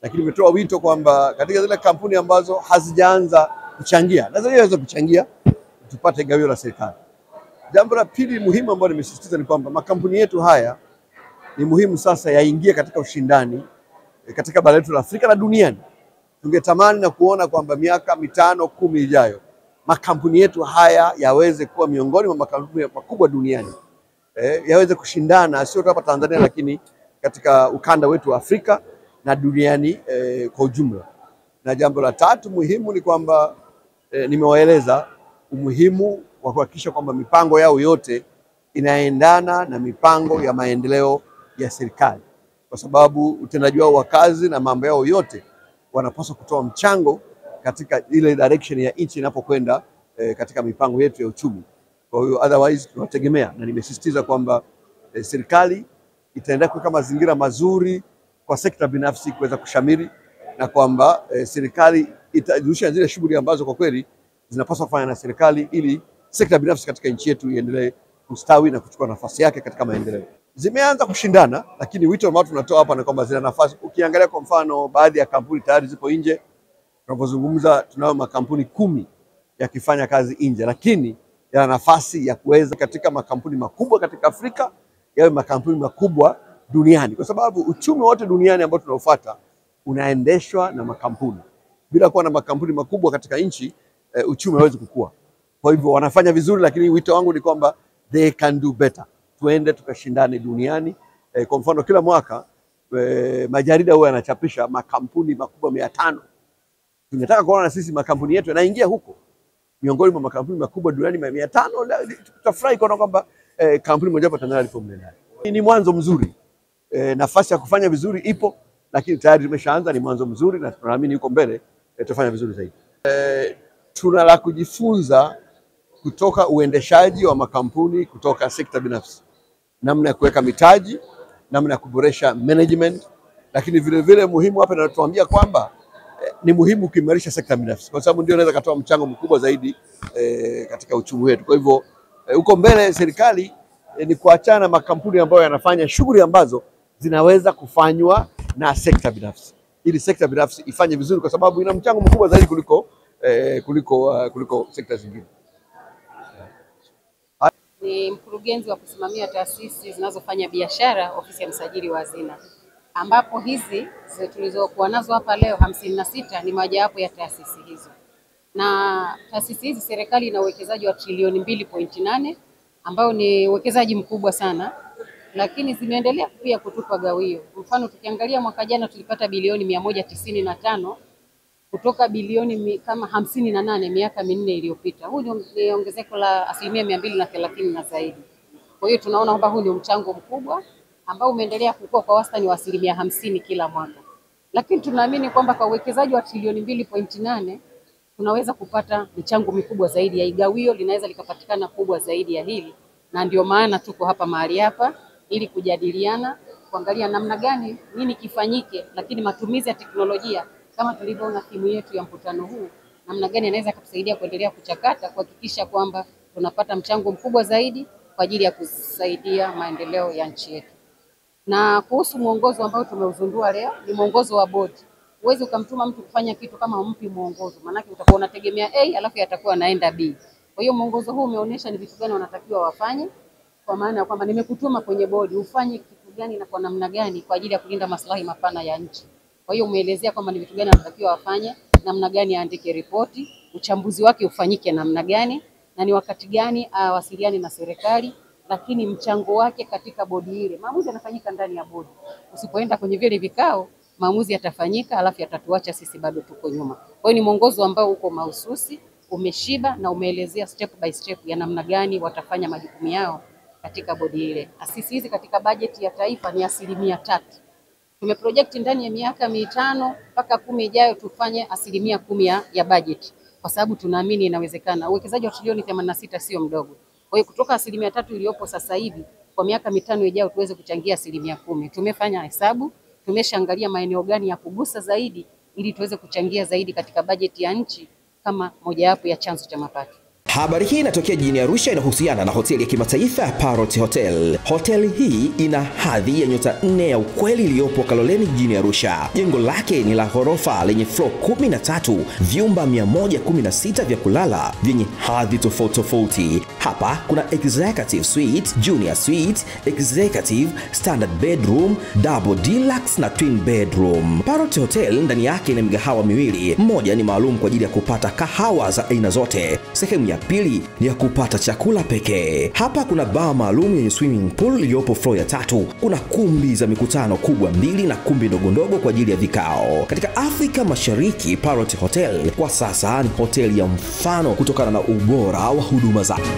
lakini nimetoa wito kwamba katika zile kampuni ambazo hazijaanza kuchangia na ziweze kuchangia tupate gawio la serikali. Jambo la pili muhimu ambalo nimesisitiza ni kwamba makampuni yetu haya ni muhimu sasa yaingie katika ushindani katika bara letu la Afrika na duniani. Tungetamani na kuona kwamba miaka 5, 10 ijayo makampuni yetu haya yaweze kuwa miongoni mwa makampuni makubwa duniani, yaweze kushindana sio hapa Tanzania lakini katika ukanda wetu wa Afrika na duniani kwa ujumla. Na jambo la tatu muhimu ni kwamba nimewaeleza umuhimu wa kuhakikisha kwamba mipango yao yote inaendana na mipango ya maendeleo ya serikali, kwa sababu utendaji wao wa kazi na mambo yao yote wanapaswa kutoa mchango katika ile direction ya nchi inapokwenda katika mipango yetu ya uchumi. Kwa hiyo otherwise tunategemea, na nimesisitiza kwamba serikali itaendelea kuweka mazingira mazuri kwa sekta binafsi kuweza kushamiri, na kwamba serikali itajihusisha zile shughuli ambazo kwa kweli zinapaswa kufanya na serikali ili sekta binafsi katika nchi yetu iendelee kustawi na kuchukua nafasi yake katika maendeleo. Zimeanza kushindana, lakini wito ambao tunatoa hapa ni kwamba zina nafasi. Ukiangalia kwa mfano baadhi ya kampuni tayari zipo nje. Tunapozungumza tunayo makampuni 10 yakifanya kazi nje, lakini yana nafasi ya kuweza katika makampuni makubwa katika Afrika yawe makampuni makubwa duniani, kwa sababu uchumi wote duniani ambao tunaofuata unaendeshwa na makampuni. Bila kuwa na makampuni makubwa katika nchi uchumi hauwezi kukua. Kwa hivyo wanafanya vizuri, lakini wito wangu ni kwamba they can do better. Tuende tukashindane duniani. Kwa mfano kila mwaka majarida huwa yanachapisha makampuni makubwa 500. Tunataka kuona na sisi makampuni yetu yanaingia huko miongoni mwa makampuni makubwa duniani 500. Tutafurahi kuona kwamba kampuni moja hapa Tanzania lipo mle ndani. Ni mwanzo mzuri. Nafasi ya kufanya vizuri ipo, lakini tayari tumeshaanza. Ni mwanzo mzuri na tunaamini yuko mbele tutafanya vizuri zaidi. Tuna la kujifunza kutoka uendeshaji wa makampuni kutoka sekta binafsi, namna ya kuweka mitaji, namna ya kuboresha management, lakini vile vile muhimu hapa natuambia kwamba ni muhimu kuimarisha sekta binafsi kwa sababu ndio inaweza kutoa mchango mkubwa zaidi katika uchumi wetu. Kwa hivyo huko mbele serikali ni kuachana na makampuni ambayo yanafanya shughuli ambazo zinaweza kufanywa na sekta binafsi, ili sekta binafsi ifanye vizuri kwa sababu ina mchango mkubwa zaidi kuliko sekta zingine. Ni mkurugenzi wa kusimamia taasisi zinazofanya biashara, ofisi ya msajili wa hazina, ambapo hizi tulizokuwa nazo hapa leo 56 ni mojawapo ya taasisi hizo. Na taasisi hizi serikali ina uwekezaji wa trilioni 2.8 ambao ni uwekezaji mkubwa sana, lakini zimeendelea pia kutupa gawio. Mfano tukiangalia mwaka jana tulipata bilioni 195 kutoka bilioni kama 58 miaka 4 iliyopita. Huu ni ongezeko la 230% na zaidi. Kwa hiyo tunaona kwamba huu ni mchango mkubwa ambao umeendelea kukua kwa wastani wa 50% kila mwaka. Lakini tunaamini kwamba kwa uwekezaji wa trilioni 2.8 tunaweza kupata michango mikubwa zaidi ya igawio, linaweza likapatikana kubwa zaidi ya hili, na ndio maana tuko hapa mahali hapa ili kujadiliana, kuangalia namna gani nini kifanyike, lakini matumizi ya teknolojia kama tulivyoona timu yetu ya mkutano huu, namna gani inaweza kutusaidia kuendelea kuchakata kuhakikisha kwamba tunapata mchango mkubwa zaidi kwa ajili ya kusaidia maendeleo ya nchi yetu. Na kuhusu mwongozo ambao tumeuzindua leo, ni mwongozo wa bodi. Huwezi ukamtuma mtu kufanya kitu kama umpi mwongozo, maana utakuwa unategemea A alafu yatakuwa naenda B. Kwa hiyo mwongozo huu umeonyesha ni vitu gani wanatakiwa wafanye, kwa maana ya kwamba nimekutuma kwenye bodi ufanye kitu gani na kwa namna gani kwa ajili ya kulinda maslahi mapana ya nchi. Kwa hiyo umeelezea kwamba ni vitu gani wanatakiwa wafanye, namna gani aandike ripoti, uchambuzi wake ufanyike namna gani, na ni wakati gani awasiliane na serikali, lakini mchango wake katika bodi ile. Maamuzi yanafanyika ndani ya bodi. Usipoenda kwenye vile vikao, maamuzi yatafanyika alafu yatatuacha sisi bado tuko nyuma. Kwa hiyo ni mwongozo ambao uko mahususi, umeshiba na umeelezea step by step ya namna gani watafanya majukumu yao katika bodi ile. Asisi hizi katika bajeti ya taifa ni 3%. Tumeproject ndani ya miaka 5 mpaka 10 ijayo tufanye 10% ya bajeti, kwa sababu tunaamini inawezekana. Uwekezaji wa trilioni 86 sio mdogo. Kwa hiyo kutoka 3% iliyopo sasa hivi kwa miaka 5 ijayo tuweze kuchangia 10%. Tumefanya hesabu, tumeshaangalia maeneo gani ya kugusa zaidi ili tuweze kuchangia zaidi katika bajeti ya nchi kama mojawapo ya chanzo cha mapato. Habari hii inatokea jijini Arusha, inahusiana na hoteli ya kimataifa ya Parrot Hotel. Hoteli hii ina hadhi ya nyota 4 ya ukweli iliyopo Kaloleni jijini Arusha. Jengo lake ni la ghorofa lenye floor 13, vyumba 116 vya kulala vyenye hadhi tofauti. Hapa kuna executive suite, junior suite, executive, standard bedroom, double deluxe na twin bedroom. Parrot Hotel ndani yake ina migahawa miwili. Mmoja ni maalum kwa ajili ya kupata kahawa za aina zote. Sehemu ya pili ni ya kupata chakula pekee. Hapa kuna bar maalum yenye swimming pool iliyopo floor ya 3. Kuna kumbi za mikutano kubwa 2 na kumbi ndogo kwa ajili ya vikao. Katika Afrika Mashariki, Parrot Hotel kwa sasa ni hoteli ya mfano kutokana na ubora wa huduma zake.